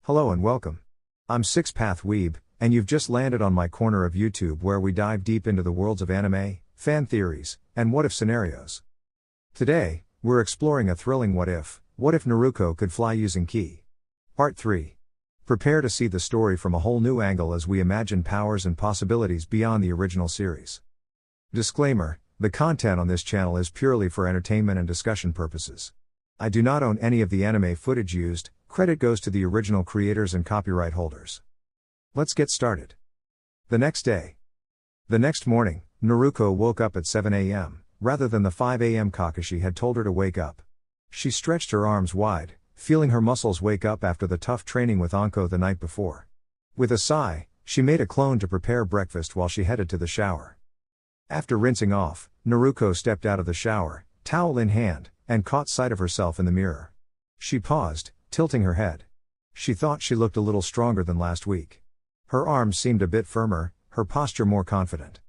Hello and welcome. I'm Six Path Weeb, and you've just landed on my corner of YouTube where we dive deep into the worlds of anime, fan theories, and what-if scenarios. Today, we're exploring a thrilling what-if Naruko could fly using ki. Part 3. Prepare to see the story from a whole new angle as we imagine powers and possibilities beyond the original series. Disclaimer: the content on this channel is purely for entertainment and discussion purposes. I do not own any of the anime footage used. Credit goes to the original creators and copyright holders. Let's get started. The next day. The next morning, Naruko woke up at 7 a.m., rather than the 5 a.m. Kakashi had told her to wake up. She stretched her arms wide, feeling her muscles wake up after the tough training with Anko the night before. With a sigh, she made a clone to prepare breakfast while she headed to the shower. After rinsing off, Naruko stepped out of the shower, towel in hand, and caught sight of herself in the mirror. She paused, tilting her head. She thought she looked a little stronger than last week. Her arms seemed a bit firmer, her posture more confident.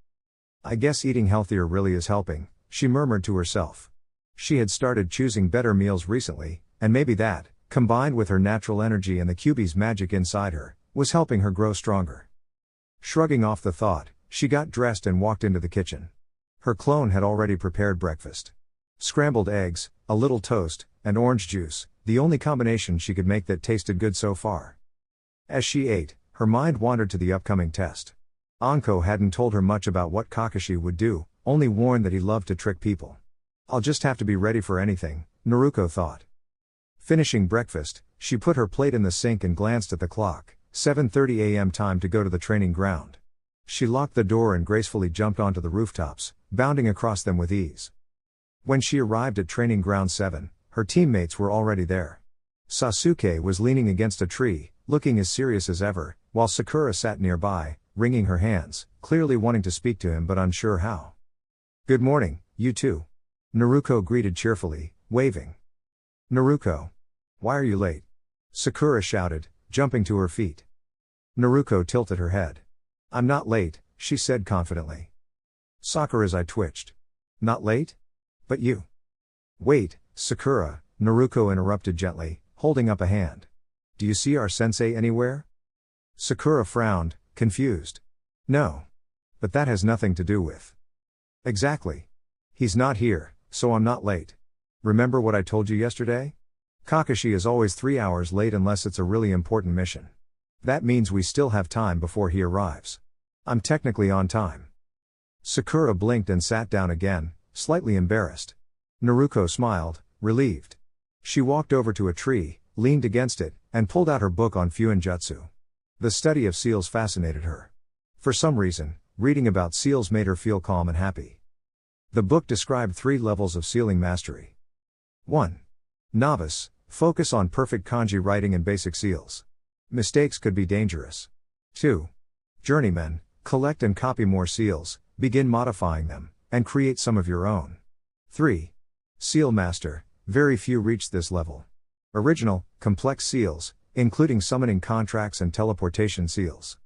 I guess eating healthier really is helping, she murmured to herself. She had started choosing better meals recently, and maybe that, combined with her natural energy and the Kyuubi's magic inside her, was helping her grow stronger. Shrugging off the thought, she got dressed and walked into the kitchen. Her clone had already prepared breakfast. Scrambled eggs, a little toast, and orange juice, the only combination she could make that tasted good so far. As she ate, her mind wandered to the upcoming test. Anko hadn't told her much about what Kakashi would do, only warned that he loved to trick people. I'll just have to be ready for anything, Naruko thought. Finishing breakfast, she put her plate in the sink and glanced at the clock, 7:30 a.m. time to go to the training ground. She locked the door and gracefully jumped onto the rooftops, bounding across them with ease. When she arrived at Training Ground 7, her teammates were already there. Sasuke was leaning against a tree, looking as serious as ever, while Sakura sat nearby, wringing her hands, clearly wanting to speak to him but unsure how. "Good morning, you two," Naruko greeted cheerfully, waving. "Naruko. Why are you late?" Sakura shouted, jumping to her feet. Naruko tilted her head. "I'm not late," she said confidently. Sakura's eye twitched. "Not late? But you." "Wait, Sakura," Naruko interrupted gently, holding up a hand. "Do you see our sensei anywhere?" Sakura frowned, confused. "No. But that has nothing to do with." "Exactly. He's not here, so I'm not late. Remember what I told you yesterday? Kakashi is always 3 hours late unless it's a really important mission. That means we still have time before he arrives. I'm technically on time." Sakura blinked and sat down again, slightly embarrassed. Naruko smiled, relieved. She walked over to a tree, leaned against it, and pulled out her book on Fuinjutsu. The study of seals fascinated her. For some reason, reading about seals made her feel calm and happy. The book described 3 levels of sealing mastery. 1. Novice, focus on perfect kanji writing and basic seals. Mistakes could be dangerous. 2. Journeyman, collect and copy more seals, begin modifying them, and create some of your own. 3. Seal Master, very few reach this level. Original, complex seals, including summoning contracts and teleportation seals.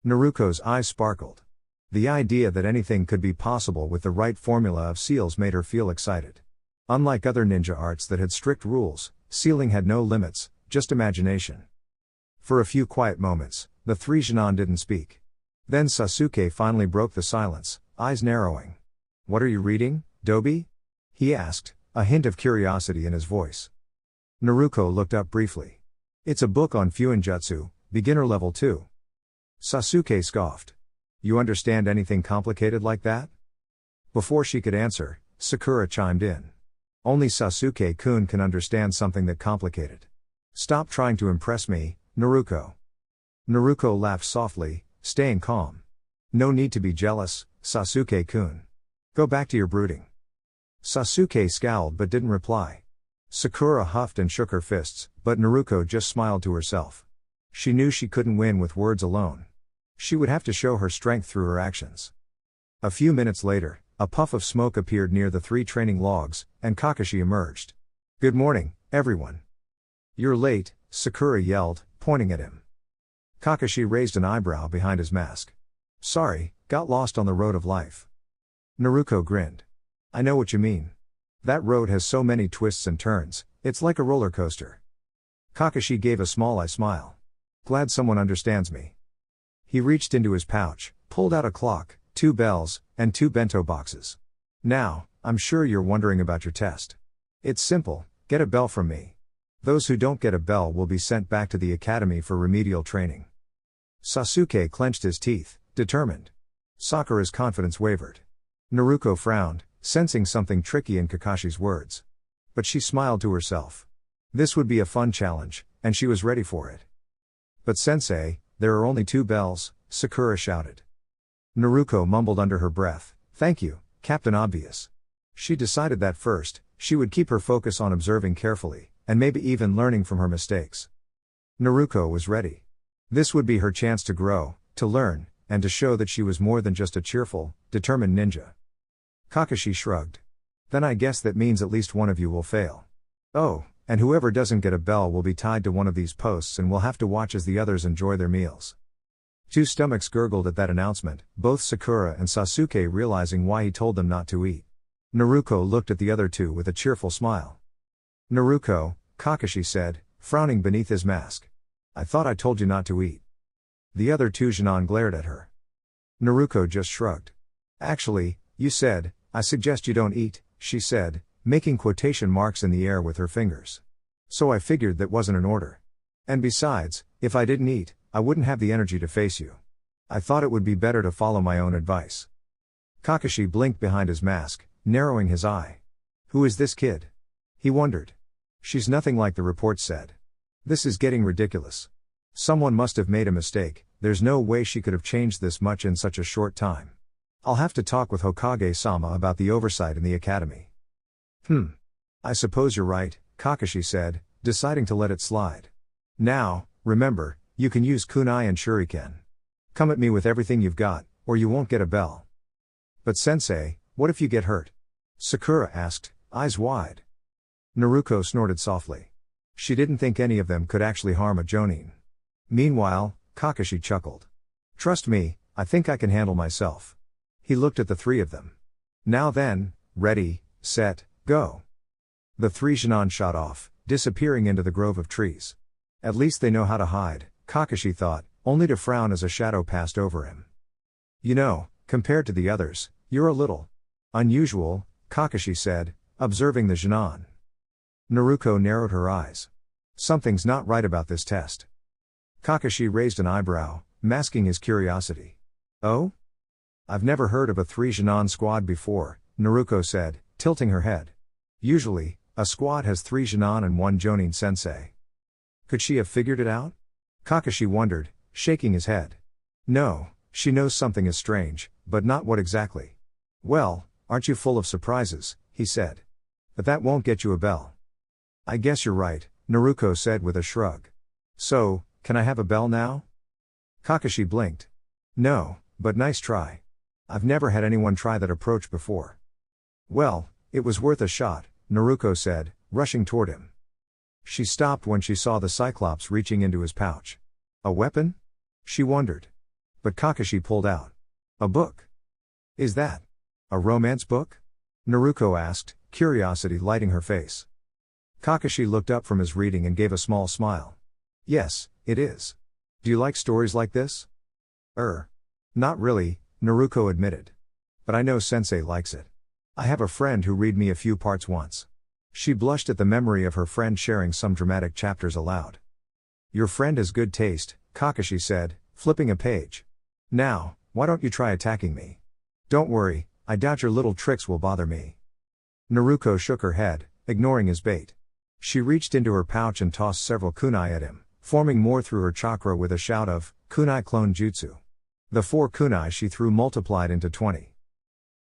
Naruko's eyes sparkled. The idea that anything could be possible with the right formula of seals made her feel excited. Unlike other ninja arts that had strict rules, sealing had no limits, just imagination. For a few quiet moments, the 3 genin didn't speak. Then Sasuke finally broke the silence, eyes narrowing. "What are you reading, Dobi?" he asked, a hint of curiosity in his voice. Naruko looked up briefly. "It's a book on Fuinjutsu, beginner level 2. Sasuke scoffed. "You understand anything complicated like that?" Before she could answer, Sakura chimed in. "Only Sasuke-kun can understand something that complicated. Stop trying to impress me, Naruko." Naruko laughed softly, staying calm. "No need to be jealous, Sasuke-kun. Go back to your brooding." Sasuke scowled but didn't reply. Sakura huffed and shook her fists, but Naruko just smiled to herself. She knew she couldn't win with words alone. She would have to show her strength through her actions. A few minutes later, a puff of smoke appeared near the 3 training logs, and Kakashi emerged. "Good morning, everyone." "You're late," Sakura yelled, pointing at him. Kakashi raised an eyebrow behind his mask. "Sorry, got lost on the road of life." Naruko grinned. "I know what you mean. That road has so many twists and turns, it's like a roller coaster." Kakashi gave a small-eye smile. Glad someone understands me. He reached into his pouch, pulled out a clock, 2 bells, and 2 bento boxes. Now, I'm sure you're wondering about your test. It's simple, get a bell from me. Those who don't get a bell will be sent back to the academy for remedial training. Sasuke clenched his teeth, determined. Sakura's confidence wavered. Naruko frowned, sensing something tricky in Kakashi's words. But she smiled to herself. This would be a fun challenge, and she was ready for it. But sensei, there are only 2 bells, Sakura shouted. Naruko mumbled under her breath, thank you, Captain Obvious. She decided that first, she would keep her focus on observing carefully, and maybe even learning from her mistakes. Naruko was ready. This would be her chance to grow, to learn, and to show that she was more than just a cheerful, determined ninja. Kakashi shrugged. Then I guess that means at least one of you will fail. Oh, and whoever doesn't get a bell will be tied to one of these posts and will have to watch as the others enjoy their meals. 2 stomachs gurgled at that announcement, both Sakura and Sasuke realizing why he told them not to eat. Naruko looked at the other 2 with a cheerful smile. Naruko, Kakashi said, frowning beneath his mask. I thought I told you not to eat. The other 2 Genin glared at her. Naruko just shrugged. Actually, you said, I suggest you don't eat, she said, making quotation marks in the air with her fingers. So I figured that wasn't an order. And besides, if I didn't eat, I wouldn't have the energy to face you. I thought it would be better to follow my own advice. Kakashi blinked behind his mask, narrowing his eye. Who is this kid? He wondered. She's nothing like the report said. This is getting ridiculous. Someone must have made a mistake, there's no way she could have changed this much in such a short time. I'll have to talk with Hokage-sama about the oversight in the academy. I suppose you're right, Kakashi said, deciding to let it slide. Now, remember, you can use kunai and shuriken. Come at me with everything you've got, or you won't get a bell. But sensei, what if you get hurt? Sakura asked, eyes wide. Naruko snorted softly. She didn't think any of them could actually harm a jonin. Meanwhile, Kakashi chuckled. Trust me, I think I can handle myself. He looked at the 3 of them. Now then, ready, set, go. The 3 Genin shot off, disappearing into the grove of trees. At least they know how to hide, Kakashi thought, only to frown as a shadow passed over him. You know, compared to the others, you're a little unusual, Kakashi said, observing the Genin. Naruko narrowed her eyes. Something's not right about this test. Kakashi raised an eyebrow, masking his curiosity. Oh? I've never heard of a 3 Genin squad before, Naruko said, tilting her head. Usually, a squad has 3 Genin and 1 jonin sensei. Could she have figured it out? Kakashi wondered, shaking his head. No, she knows something is strange, but not what exactly. Well, aren't you full of surprises, he said. But that won't get you a bell. I guess you're right, Naruko said with a shrug. So, can I have a bell now? Kakashi blinked. No, but nice try. I've never had anyone try that approach before. Well, it was worth a shot, Naruko said, rushing toward him. She stopped when she saw the Cyclops reaching into his pouch. A weapon? She wondered. But Kakashi pulled out a book. Is that a romance book? Naruko asked, curiosity lighting her face. Kakashi looked up from his reading and gave a small smile. Yes, it is. Do you like stories like this? Not really, Naruko admitted. But I know sensei likes it. I have a friend who read me a few parts once. She blushed at the memory of her friend sharing some dramatic chapters aloud. Your friend has good taste, Kakashi said, flipping a page. Now, why don't you try attacking me? Don't worry, I doubt your little tricks will bother me. Naruko shook her head, ignoring his bait. She reached into her pouch and tossed several kunai at him, forming more through her chakra with a shout of, kunai clone jutsu. The 4 kunai she threw multiplied into 20.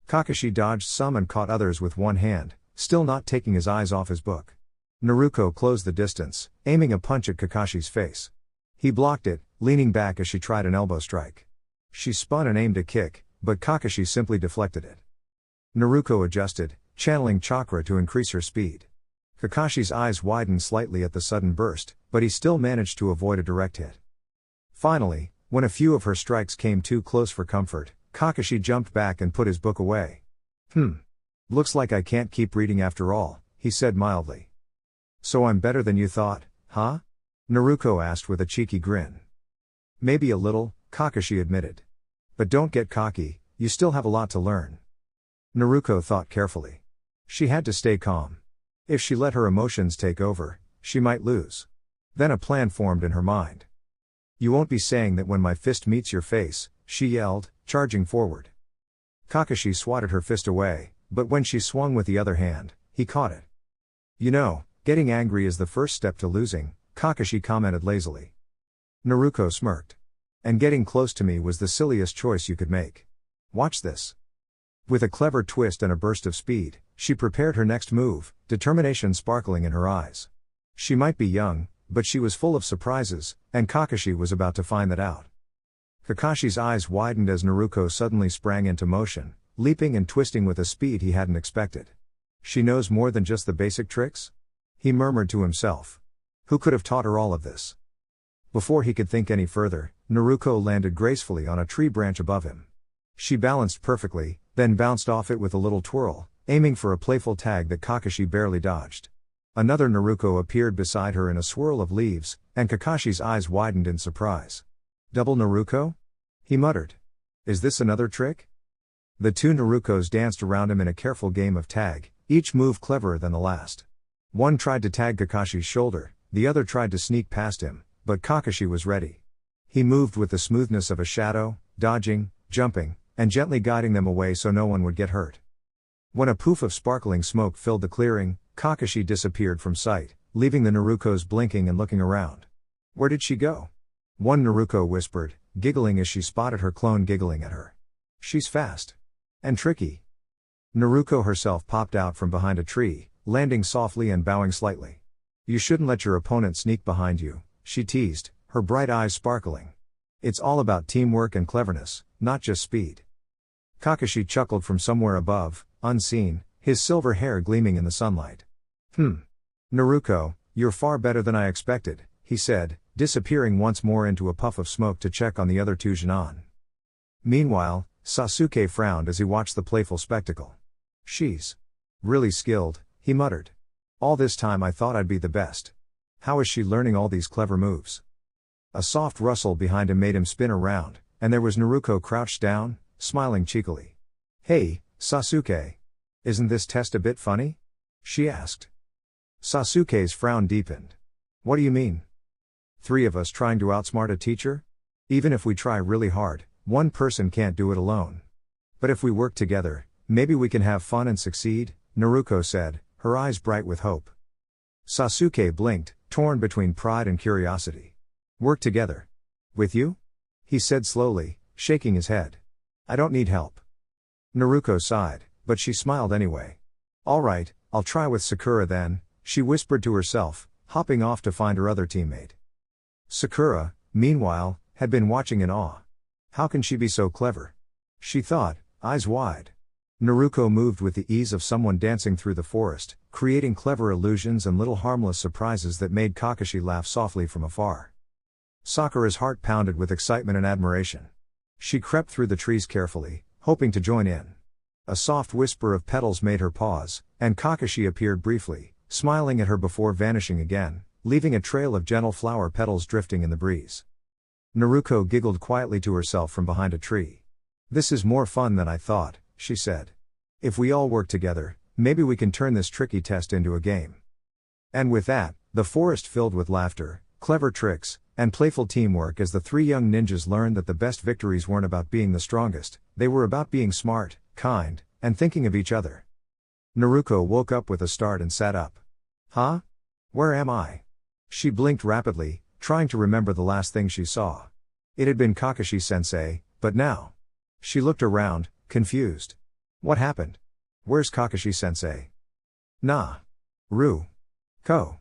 Kakashi dodged some and caught others with one hand, still not taking his eyes off his book. Naruko closed the distance, aiming a punch at Kakashi's face. He blocked it, leaning back as she tried an elbow strike. She spun and aimed a kick, but Kakashi simply deflected it. Naruko adjusted, channeling chakra to increase her speed. Kakashi's eyes widened slightly at the sudden burst, but he still managed to avoid a direct hit. Finally, when a few of her strikes came too close for comfort, Kakashi jumped back and put his book away. Looks like I can't keep reading after all, he said mildly. So I'm better than you thought, huh? Naruko asked with a cheeky grin. Maybe a little, Kakashi admitted. But don't get cocky, you still have a lot to learn. Naruko thought carefully. She had to stay calm. If she let her emotions take over, she might lose. Then a plan formed in her mind. You won't be saying that when my fist meets your face, she yelled, charging forward. Kakashi swatted her fist away, but when she swung with the other hand, he caught it. You know, getting angry is the first step to losing, Kakashi commented lazily. Naruko smirked. And getting close to me was the silliest choice you could make. Watch this. With a clever twist and a burst of speed, she prepared her next move, determination sparkling in her eyes. She might be young, but she was full of surprises, and Kakashi was about to find that out. Kakashi's eyes widened as Naruko suddenly sprang into motion, leaping and twisting with a speed he hadn't expected. She knows more than just the basic tricks? He murmured to himself. Who could have taught her all of this? Before he could think any further, Naruko landed gracefully on a tree branch above him. She balanced perfectly, then bounced off it with a little twirl, aiming for a playful tag that Kakashi barely dodged. Another Naruko appeared beside her in a swirl of leaves, and Kakashi's eyes widened in surprise. Double Naruko? He muttered. Is this another trick? The two Narukos danced around him in a careful game of tag, each move cleverer than the last. One tried to tag Kakashi's shoulder, the other tried to sneak past him, but Kakashi was ready. He moved with the smoothness of a shadow, dodging, jumping, and gently guiding them away so no one would get hurt. When a poof of sparkling smoke filled the clearing, Kakashi disappeared from sight, leaving the Narukos blinking and looking around. Where did she go? One Naruko whispered, giggling as she spotted her clone giggling at her. She's fast. And tricky. Naruko herself popped out from behind a tree, landing softly and bowing slightly. You shouldn't let your opponent sneak behind you, she teased, her bright eyes sparkling. It's all about teamwork and cleverness, not just speed. Kakashi chuckled from somewhere above, unseen, his silver hair gleaming in the sunlight. Naruko, you're far better than I expected, he said, disappearing once more into a puff of smoke to check on the other two Genin. Meanwhile, Sasuke frowned as he watched the playful spectacle. She's really skilled, he muttered. All this time I thought I'd be the best. How is she learning all these clever moves? A soft rustle behind him made him spin around, and there was Naruko crouched down, smiling cheekily. Hey, Sasuke. Isn't this test a bit funny? She asked. Sasuke's frown deepened. What do you mean? 3 of us trying to outsmart a teacher? Even if we try really hard, one person can't do it alone. But if we work together, maybe we can have fun and succeed, Naruko said, her eyes bright with hope. Sasuke blinked, torn between pride and curiosity. Work together. With you? He said slowly, shaking his head. I don't need help. Naruko sighed, but she smiled anyway. All right, I'll try with Sakura then, she whispered to herself, hopping off to find her other teammate. Sakura, meanwhile, had been watching in awe. How can she be so clever? She thought, eyes wide. Naruko moved with the ease of someone dancing through the forest, creating clever illusions and little harmless surprises that made Kakashi laugh softly from afar. Sakura's heart pounded with excitement and admiration. She crept through the trees carefully, hoping to join in. A soft whisper of petals made her pause, and Kakashi appeared briefly, smiling at her before vanishing again, leaving a trail of gentle flower petals drifting in the breeze. Naruko giggled quietly to herself from behind a tree. This is more fun than I thought, she said. If we all work together, maybe we can turn this tricky test into a game. And with that, the forest filled with laughter, clever tricks, and playful teamwork as the 3 young ninjas learned that the best victories weren't about being the strongest, they were about being smart, kind, and thinking of each other. Naruko woke up with a start and sat up. Huh? Where am I? She blinked rapidly, trying to remember the last thing she saw. It had been Kakashi-sensei, but now. She looked around, confused. What happened? Where's Kakashi-sensei? Ko.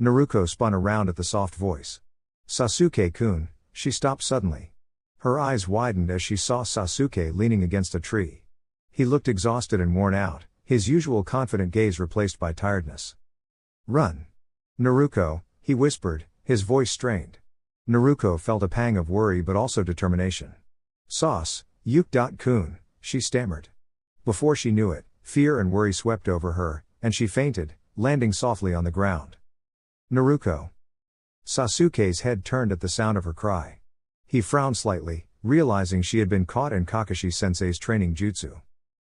Naruko spun around at the soft voice. Sasuke-kun, she stopped suddenly. Her eyes widened as she saw Sasuke leaning against a tree. He looked exhausted and worn out, his usual confident gaze replaced by tiredness. Run. Naruko, he whispered, his voice strained. Naruko felt a pang of worry but also determination. Yuke-kun, she stammered. Before she knew it, fear and worry swept over her, and she fainted, landing softly on the ground. Naruko. Sasuke's head turned at the sound of her cry. He frowned slightly, realizing she had been caught in Kakashi-sensei's training jutsu.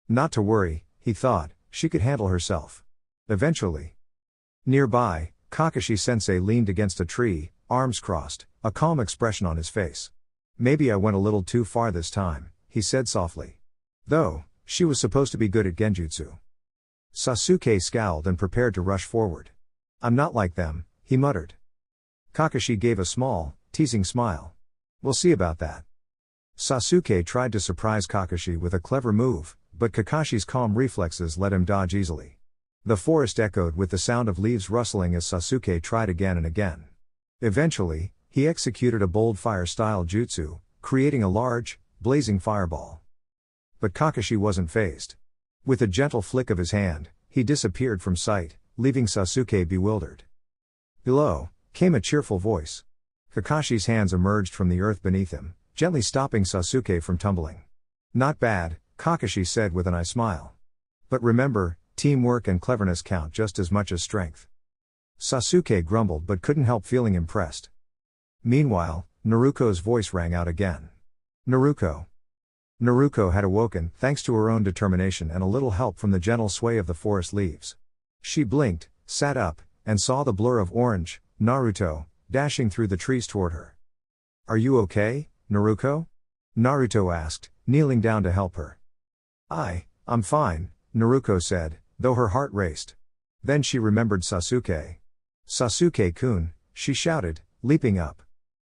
Not to worry, he thought, she could handle herself. Eventually. Nearby, Kakashi-sensei leaned against a tree, arms crossed, a calm expression on his face. Maybe I went a little too far this time, he said softly. Though, she was supposed to be good at genjutsu. Sasuke scowled and prepared to rush forward. I'm not like them, he muttered. Kakashi gave a small, teasing smile. We'll see about that. Sasuke tried to surprise Kakashi with a clever move, but Kakashi's calm reflexes let him dodge easily. The forest echoed with the sound of leaves rustling as Sasuke tried again and again. Eventually, he executed a bold fire-style jutsu, creating a large, blazing fireball. But Kakashi wasn't fazed. With a gentle flick of his hand, he disappeared from sight, leaving Sasuke bewildered. Below, came a cheerful voice. Kakashi's hands emerged from the earth beneath him, gently stopping Sasuke from tumbling. Not bad, Kakashi said with an eye smile. But remember, teamwork and cleverness count just as much as strength. Sasuke grumbled but couldn't help feeling impressed. Meanwhile, Naruko's voice rang out again. Naruko. Naruko had awoken, thanks to her own determination and a little help from the gentle sway of the forest leaves. She blinked, sat up, and saw the blur of orange, Naruto, dashing through the trees toward her. Are you okay, Naruko? Naruto asked, kneeling down to help her. I'm fine, Naruko said, though her heart raced. Then she remembered Sasuke. Sasuke-kun, she shouted, leaping up.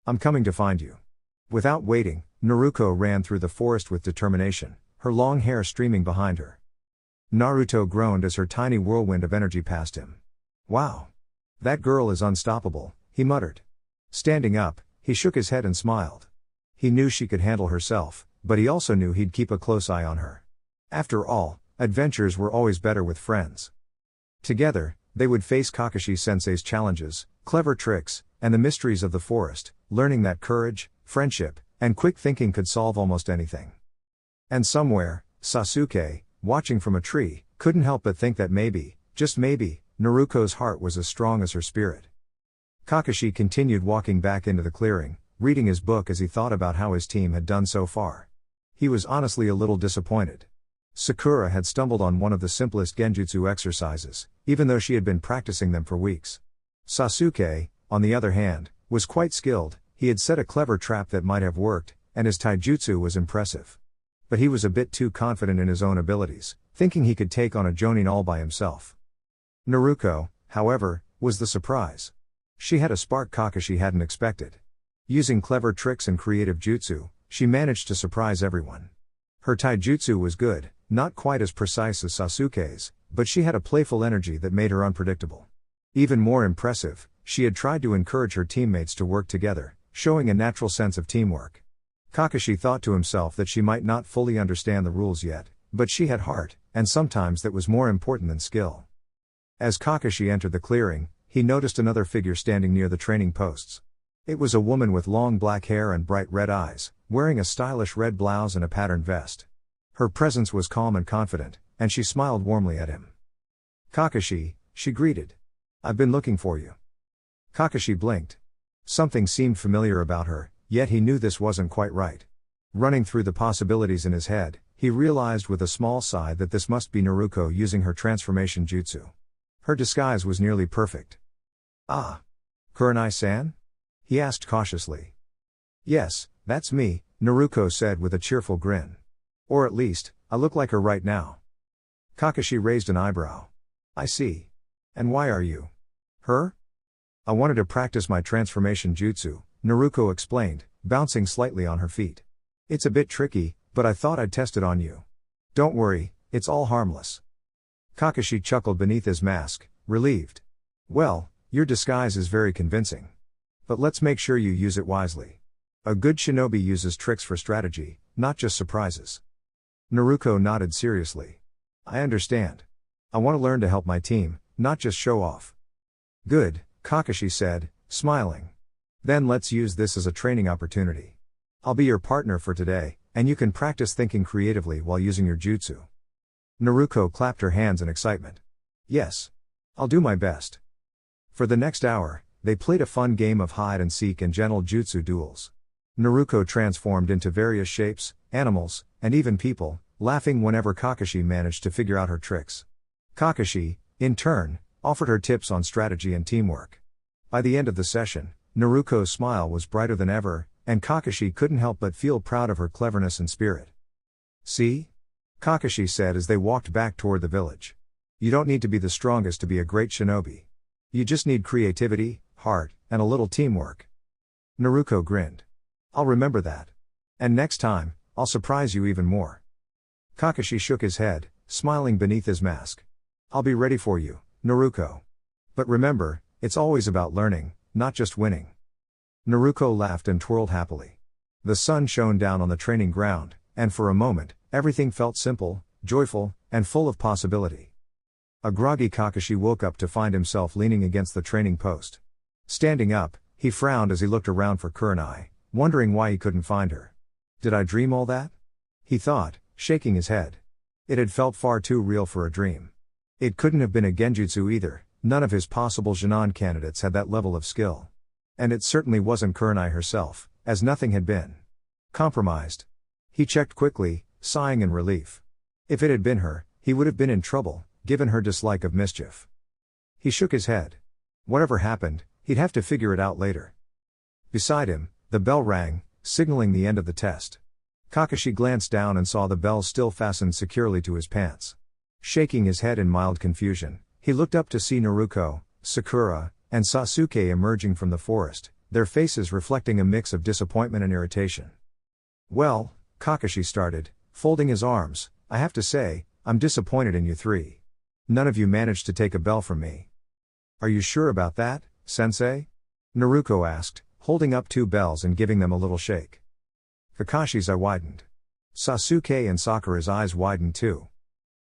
I'm coming to find you. Without waiting, Naruko ran through the forest with determination, her long hair streaming behind her. Naruto groaned as her tiny whirlwind of energy passed him. Wow! That girl is unstoppable, he muttered. Standing up, he shook his head and smiled. He knew she could handle herself, but he also knew he'd keep a close eye on her. After all, adventures were always better with friends. Together, they would face Kakashi-sensei's challenges, clever tricks, and the mysteries of the forest, learning that courage, friendship, and quick thinking could solve almost anything. And somewhere, Sasuke, watching from a tree, couldn't help but think that maybe, just maybe, Naruko's heart was as strong as her spirit. Kakashi continued walking back into the clearing, reading his book as he thought about how his team had done so far. He was honestly a little disappointed. Sakura had stumbled on one of the simplest genjutsu exercises, even though she had been practicing them for weeks. Sasuke, on the other hand, was quite skilled. He had set a clever trap that might have worked, and his taijutsu was impressive. But he was a bit too confident in his own abilities, thinking he could take on a jonin all by himself. Naruko, however, was the surprise. She had a spark Kakashi hadn't expected. Using clever tricks and creative jutsu, she managed to surprise everyone. Her taijutsu was good, not quite as precise as Sasuke's, but she had a playful energy that made her unpredictable. Even more impressive, she had tried to encourage her teammates to work together, showing a natural sense of teamwork. Kakashi thought to himself that she might not fully understand the rules yet, but she had heart, and sometimes that was more important than skill. As Kakashi entered the clearing, he noticed another figure standing near the training posts. It was a woman with long black hair and bright red eyes, wearing a stylish red blouse and a patterned vest. Her presence was calm and confident, and she smiled warmly at him. Kakashi, she greeted. I've been looking for you. Kakashi blinked. Something seemed familiar about her, yet he knew this wasn't quite right. Running through the possibilities in his head, he realized with a small sigh that this must be Naruko using her transformation jutsu. Her disguise was nearly perfect. Ah. Kurenai-san? He asked cautiously. Yes, that's me, Naruko said with a cheerful grin. Or at least, I look like her right now. Kakashi raised an eyebrow. I see. And why are you? Her? I wanted to practice my transformation jutsu, Naruko explained, bouncing slightly on her feet. It's a bit tricky, but I thought I'd test it on you. Don't worry, it's all harmless. Kakashi chuckled beneath his mask, relieved. Well, your disguise is very convincing. But let's make sure you use it wisely. A good shinobi uses tricks for strategy, not just surprises. Naruko nodded seriously. I understand. I want to learn to help my team, not just show off. Good, Kakashi said, smiling. Then let's use this as a training opportunity. I'll be your partner for today, and you can practice thinking creatively while using your jutsu. Naruko clapped her hands in excitement. Yes. I'll do my best. For the next hour, they played a fun game of hide and seek and gentle jutsu duels. Naruko transformed into various shapes, animals, and even people, laughing whenever Kakashi managed to figure out her tricks. Kakashi, in turn, offered her tips on strategy and teamwork. By the end of the session, Naruko's smile was brighter than ever, and Kakashi couldn't help but feel proud of her cleverness and spirit. "See?" Kakashi said as they walked back toward the village. "You don't need to be the strongest to be a great shinobi. You just need creativity, heart, and a little teamwork." Naruko grinned. "I'll remember that. And next time, I'll surprise you even more." Kakashi shook his head, smiling beneath his mask. "I'll be ready for you, Naruko. But remember, it's always about learning, not just winning." Naruko laughed and twirled happily. The sun shone down on the training ground, and for a moment, everything felt simple, joyful, and full of possibility. A groggy Kakashi woke up to find himself leaning against the training post. Standing up, he frowned as he looked around for Kurenai, wondering why he couldn't find her. "Did I dream all that?" he thought, shaking his head. It had felt far too real for a dream. It couldn't have been a genjutsu either, none of his possible Jinan candidates had that level of skill. And it certainly wasn't Kurenai herself, as nothing had been compromised. He checked quickly, sighing in relief. If it had been her, he would have been in trouble, given her dislike of mischief. He shook his head. Whatever happened, he'd have to figure it out later. Beside him, the bell rang, signaling the end of the test. Kakashi glanced down and saw the bell still fastened securely to his pants. Shaking his head in mild confusion, he looked up to see Naruko, Sakura, and Sasuke emerging from the forest, their faces reflecting a mix of disappointment and irritation. "Well," Kakashi started, folding his arms, "I have to say, I'm disappointed in you three. None of you managed to take a bell from me." "Are you sure about that, sensei?" Naruko asked, holding up two bells and giving them a little shake. Kakashi's eye widened. Sasuke and Sakura's eyes widened too.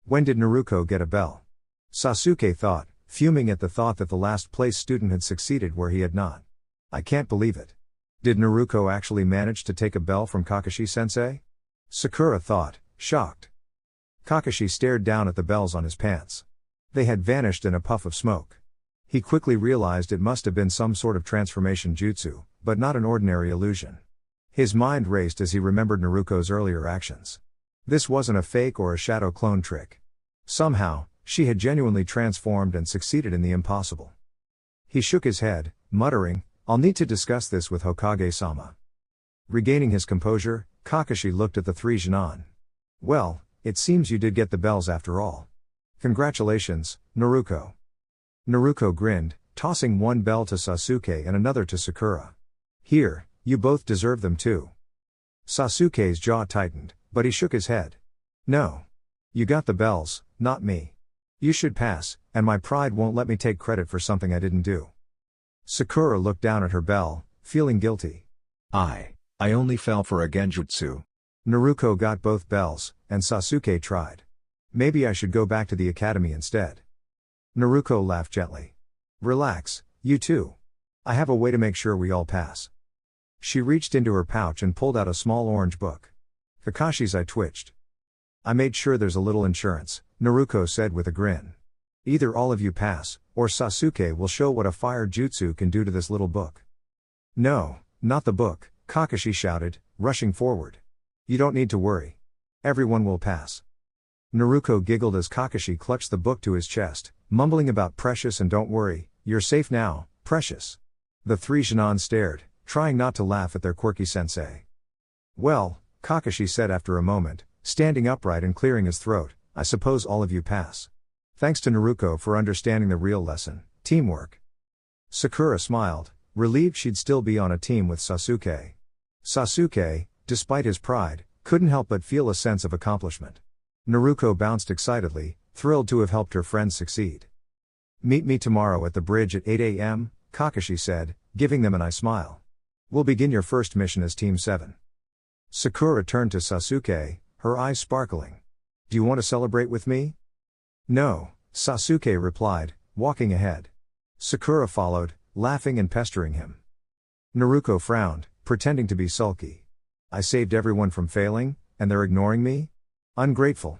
When did Naruko get a bell? Sasuke thought, fuming at the thought that the last place student had succeeded where he had not. "I can't believe it. Did Naruko actually manage to take a bell from Kakashi-sensei?" Sakura thought, shocked. Kakashi stared down at the bells on his pants. They had vanished in a puff of smoke. He quickly realized it must have been some sort of transformation jutsu, but not an ordinary illusion. His mind raced as he remembered Naruko's earlier actions. This wasn't a fake or a shadow clone trick. Somehow, she had genuinely transformed and succeeded in the impossible. He shook his head, muttering, "I'll need to discuss this with Hokage-sama." Regaining his composure, Kakashi looked at the three Jinan. "Well, it seems you did get the bells after all. Congratulations, Naruko." Naruko grinned, tossing one bell to Sasuke and another to Sakura. "Here, you both deserve them too." Sasuke's jaw tightened, but he shook his head. "No. You got the bells, not me. You should pass, and my pride won't let me take credit for something I didn't do." Sakura looked down at her bell, feeling guilty. I only fell for a genjutsu." Naruko got both bells, and Sasuke tried. "Maybe I should go back to the academy instead." Naruko laughed gently. "Relax, you two. I have a way to make sure we all pass." She reached into her pouch and pulled out a small orange book. Kakashi's eye twitched. "I made sure there's a little insurance," Naruko said with a grin. "Either all of you pass, or Sasuke will show what a fire jutsu can do to this little book." "No, not the book," Kakashi shouted, rushing forward. "You don't need to worry. Everyone will pass." Naruko giggled as Kakashi clutched the book to his chest, mumbling about Precious and "Don't worry, you're safe now, Precious." The three Jinan stared, trying not to laugh at their quirky sensei. "Well," Kakashi said after a moment, standing upright and clearing his throat, "I suppose all of you pass. Thanks to Naruko for understanding the real lesson, teamwork." Sakura smiled, relieved she'd still be on a team with Sasuke. Sasuke, despite his pride, couldn't help but feel a sense of accomplishment. Naruko bounced excitedly, thrilled to have helped her friends succeed. "Meet me tomorrow at the bridge at 8 a.m., Kakashi said, giving them an eye smile. "We'll begin your first mission as Team 7. Sakura turned to Sasuke, her eyes sparkling. "Do you want to celebrate with me?" "No," Sasuke replied, walking ahead. Sakura followed, laughing and pestering him. Naruko frowned, pretending to be sulky. "I saved everyone from failing, and they're ignoring me? Ungrateful."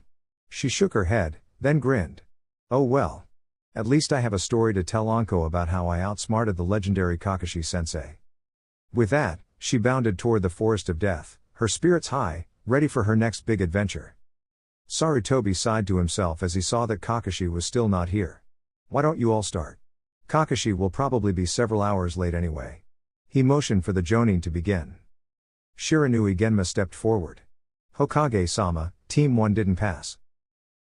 She shook her head, then grinned. "Oh well. At least I have a story to tell Anko about how I outsmarted the legendary Kakashi-sensei." With that, She bounded toward the forest of death, her spirits high, ready for her next big adventure. Sarutobi sighed to himself as he saw that Kakashi was still not here. Why don't you all start? Kakashi will probably be several hours late anyway. He motioned for the Jonin to begin. Shiranui Genma stepped forward. Hokage-sama, Team 1 didn't pass.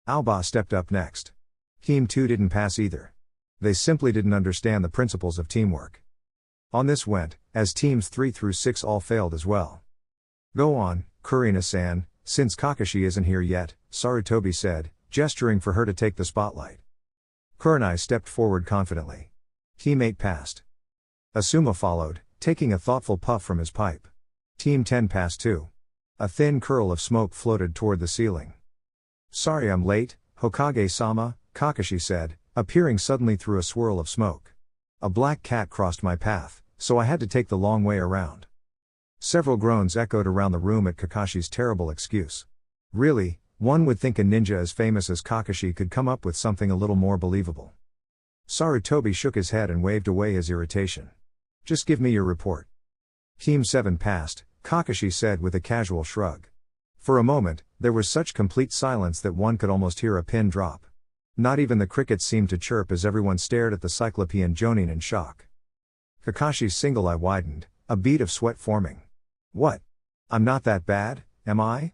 Aoba stepped up next. Team 2 didn't pass either. They simply didn't understand the principles of teamwork. On this went, as teams 3 through 6 all failed as well. Go on, Kurina-san, since Kakashi isn't here yet, Sarutobi said, gesturing for her to take the spotlight. Kurenai stepped forward confidently. Team 8 passed. Asuma followed, taking a thoughtful puff from his pipe. Team 10 passed too. A thin curl of smoke floated toward the ceiling. Sorry I'm late, Hokage-sama, Kakashi said, appearing suddenly through a swirl of smoke. A black cat crossed my path, so I had to take the long way around. Several groans echoed around the room at Kakashi's terrible excuse. Really, one would think a ninja as famous as Kakashi could come up with something a little more believable. Sarutobi shook his head and waved away his irritation. Just give me your report. Team 7 passed, Kakashi said with a casual shrug. For a moment, there was such complete silence that one could almost hear a pin drop. Not even the crickets seemed to chirp as everyone stared at the Cyclopean Jonin in shock. Kakashi's single eye widened, a bead of sweat forming. What? I'm not that bad, am I?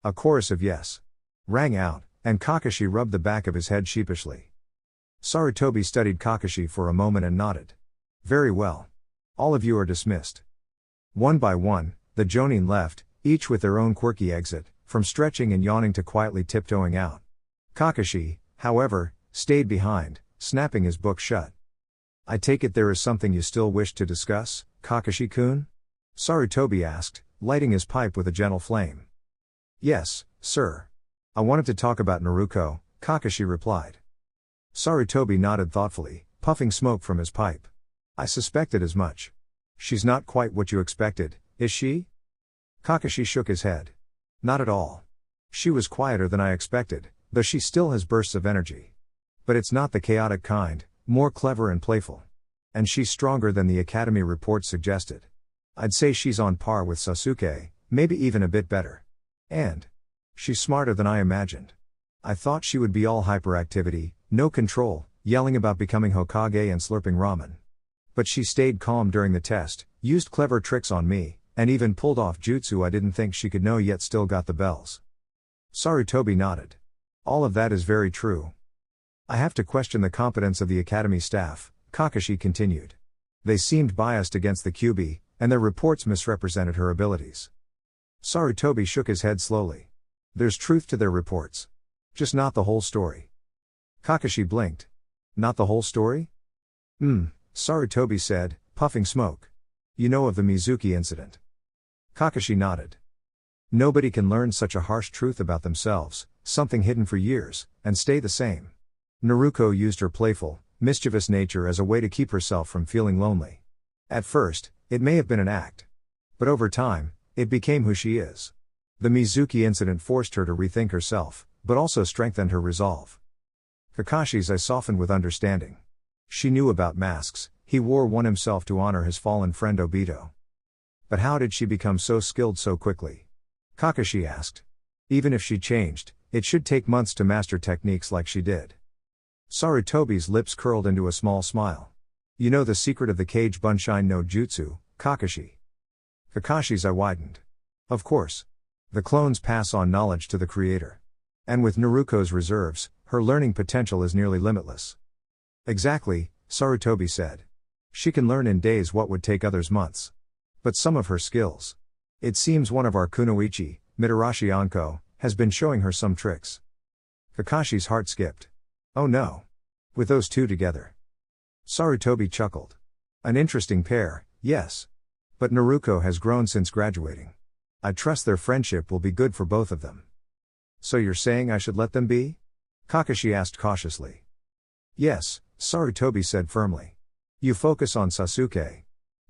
A chorus of yes rang out, and Kakashi rubbed the back of his head sheepishly. Sarutobi studied Kakashi for a moment and nodded. Very well. All of you are dismissed. One by one, the Jonin left, each with their own quirky exit, from stretching and yawning to quietly tiptoeing out. Kakashi, however, stayed behind, snapping his book shut. I take it there is something you still wish to discuss, Kakashi-kun? Sarutobi asked, lighting his pipe with a gentle flame. Yes, sir. I wanted to talk about Naruko, Kakashi replied. Sarutobi nodded thoughtfully, puffing smoke from his pipe. I suspected as much. She's not quite what you expected, is she? Kakashi shook his head. Not at all. She was quieter than I expected, though she still has bursts of energy. But it's not the chaotic kind, more clever and playful. And she's stronger than the Academy report suggested. I'd say she's on par with Sasuke, maybe even a bit better. And she's smarter than I imagined. I thought she would be all hyperactivity, no control, yelling about becoming Hokage and slurping ramen. But she stayed calm during the test, used clever tricks on me, and even pulled off jutsu I didn't think she could know yet still got the bells. Sarutobi nodded. All of that is very true. I have to question the competence of the Academy staff, Kakashi continued. They seemed biased against the Kyuubi, and their reports misrepresented her abilities. Sarutobi shook his head slowly. There's truth to their reports. Just not the whole story. Kakashi blinked. Not the whole story? Sarutobi said, puffing smoke. You know of the Mizuki incident. Kakashi nodded. Nobody can learn such a harsh truth about themselves, something hidden for years, and stay the same. Naruko used her playful, mischievous nature as a way to keep herself from feeling lonely. At first, it may have been an act. But over time, it became who she is. The Mizuki incident forced her to rethink herself, but also strengthened her resolve. Kakashi's eyes softened with understanding. She knew about masks, he wore one himself to honor his fallen friend Obito. But how did she become so skilled so quickly? Kakashi asked. Even if she changed, it should take months to master techniques like she did. Sarutobi's lips curled into a small smile. You know the secret of the Kage Bunshin no Jutsu, Kakashi. Kakashi's eye widened. Of course. The clones pass on knowledge to the creator. And with Naruko's reserves, her learning potential is nearly limitless. Exactly, Sarutobi said. She can learn in days what would take others months. But some of her skills. It seems one of our kunoichi, Mitarashi Anko, has been showing her some tricks. Kakashi's heart skipped. Oh no. With those two together. Sarutobi chuckled. An interesting pair, yes. But Naruko has grown since graduating. I trust their friendship will be good for both of them. So you're saying I should let them be? Kakashi asked cautiously. Yes, Sarutobi said firmly. You focus on Sasuke.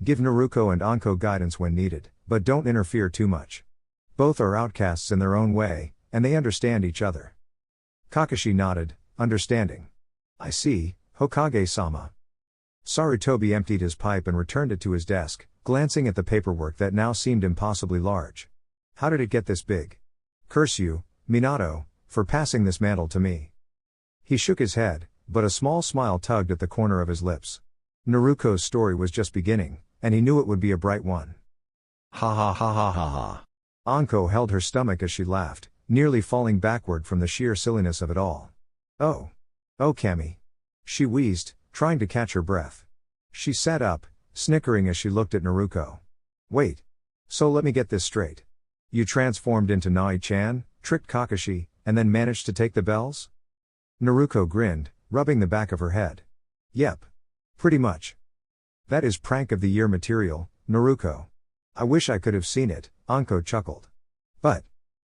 Give Naruko and Anko guidance when needed, but don't interfere too much. Both are outcasts in their own way, and they understand each other. Kakashi nodded, understanding. I see, Hokage-sama. Sarutobi emptied his pipe and returned it to his desk, glancing at the paperwork that now seemed impossibly large. How did it get this big? Curse you, Minato, for passing this mantle to me. He shook his head, but a small smile tugged at the corner of his lips. Naruko's story was just beginning, and he knew it would be a bright one. Ha ha ha ha ha ha. Anko held her stomach as she laughed, nearly falling backward from the sheer silliness of it all. Oh. Oh Cammy. She wheezed, trying to catch her breath. She sat up, snickering as she looked at Naruko. Wait. So let me get this straight. You transformed into Nai-chan, tricked Kakashi, and then managed to take the bells? Naruko grinned, rubbing the back of her head. Yep. Pretty much. That is prank of the year material, Naruko. I wish I could have seen it, Anko chuckled. But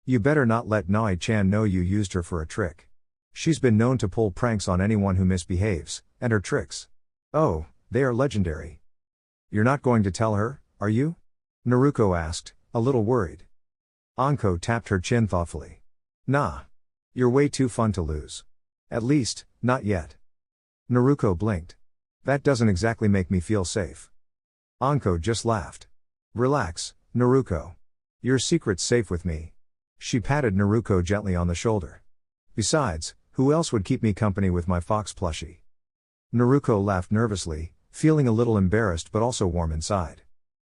you better not let Nai-chan know you used her for a trick. She's been known to pull pranks on anyone who misbehaves, and her tricks. Oh, they are legendary. You're not going to tell her, are you? Naruko asked, a little worried. Anko tapped her chin thoughtfully. Nah. You're way too fun to lose. At least, not yet. Naruko blinked. That doesn't exactly make me feel safe. Anko just laughed. Relax, Naruko. Your secret's safe with me. She patted Naruko gently on the shoulder. Besides, who else would keep me company with my fox plushie? Naruko laughed nervously, feeling a little embarrassed but also warm inside.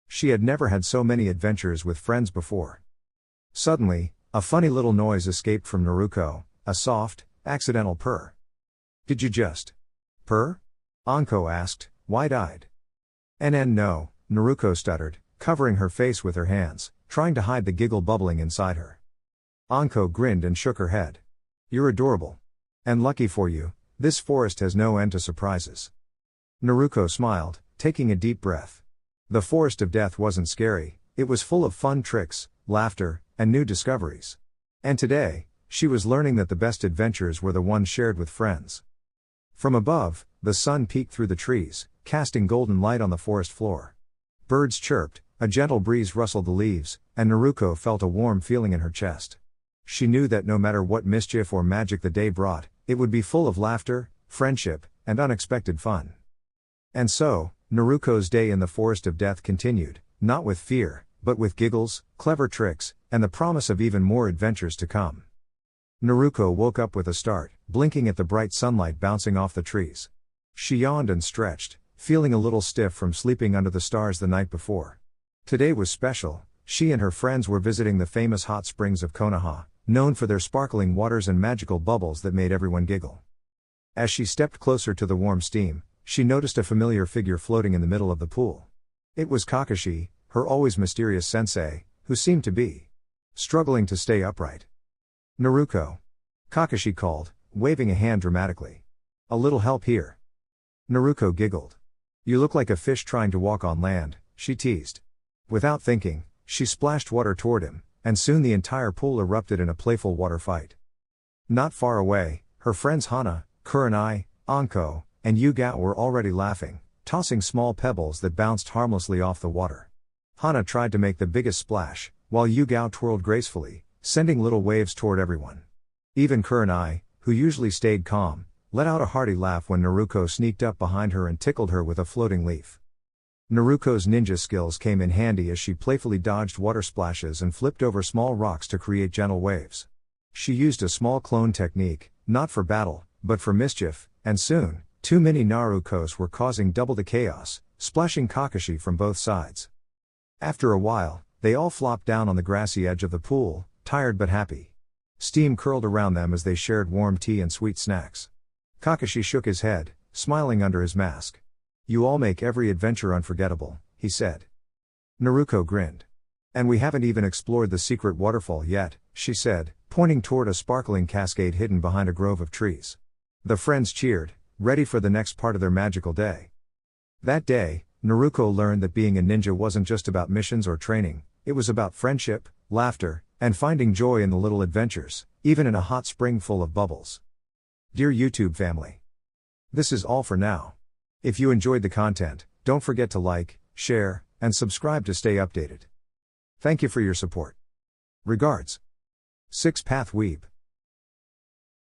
She had never had so many adventures with friends before. Suddenly, a funny little noise escaped from Naruko, a soft, accidental purr. Did you just purr? Anko asked, wide-eyed. No, Naruko stuttered, covering her face with her hands, trying to hide the giggle bubbling inside her. Anko grinned and shook her head. You're adorable. And lucky for you, this forest has no end to surprises. Naruko smiled, taking a deep breath. The forest of death wasn't scary, it was full of fun tricks, laughter, and new discoveries. And today, she was learning that the best adventures were the ones shared with friends. From above, the sun peeked through the trees, casting golden light on the forest floor. Birds chirped, a gentle breeze rustled the leaves, and Naruko felt a warm feeling in her chest. She knew that no matter what mischief or magic the day brought, it would be full of laughter, friendship, and unexpected fun. And so, Naruko's day in the forest of death continued, not with fear, but with giggles, clever tricks, and the promise of even more adventures to come. Naruko woke up with a start, blinking at the bright sunlight bouncing off the trees. She yawned and stretched, feeling a little stiff from sleeping under the stars the night before. Today was special. She and her friends were visiting the famous hot springs of Konoha, known for their sparkling waters and magical bubbles that made everyone giggle. As she stepped closer to the warm steam, she noticed a familiar figure floating in the middle of the pool. It was Kakashi, her always mysterious sensei, who seemed to be struggling to stay upright. Naruko. Kakashi called, waving a hand dramatically. A little help here. Naruko giggled. You look like a fish trying to walk on land, she teased. Without thinking, she splashed water toward him, and soon the entire pool erupted in a playful water fight. Not far away, her friends Hana, Kurenai, Anko, and Yugao were already laughing, tossing small pebbles that bounced harmlessly off the water. Hana tried to make the biggest splash, while Yugao twirled gracefully, sending little waves toward everyone. Even Kurenai, who usually stayed calm, let out a hearty laugh when Naruko sneaked up behind her and tickled her with a floating leaf. Naruko's ninja skills came in handy as she playfully dodged water splashes and flipped over small rocks to create gentle waves. She used a small clone technique, not for battle, but for mischief, and soon, two mini Narukos were causing double the chaos, splashing Kakashi from both sides. After a while, they all flopped down on the grassy edge of the pool, tired but happy. Steam curled around them as they shared warm tea and sweet snacks. Kakashi shook his head, smiling under his mask. You all make every adventure unforgettable, he said. Naruko grinned. And we haven't even explored the secret waterfall yet, she said, pointing toward a sparkling cascade hidden behind a grove of trees. The friends cheered, ready for the next part of their magical day. That day, Naruko learned that being a ninja wasn't just about missions or training, it was about friendship, laughter, and finding joy in the little adventures, even in a hot spring full of bubbles. Dear YouTube family, this is all for now. If you enjoyed the content, don't forget to like, share, and subscribe to stay updated. Thank you for your support. Regards. 6 Path Weeb.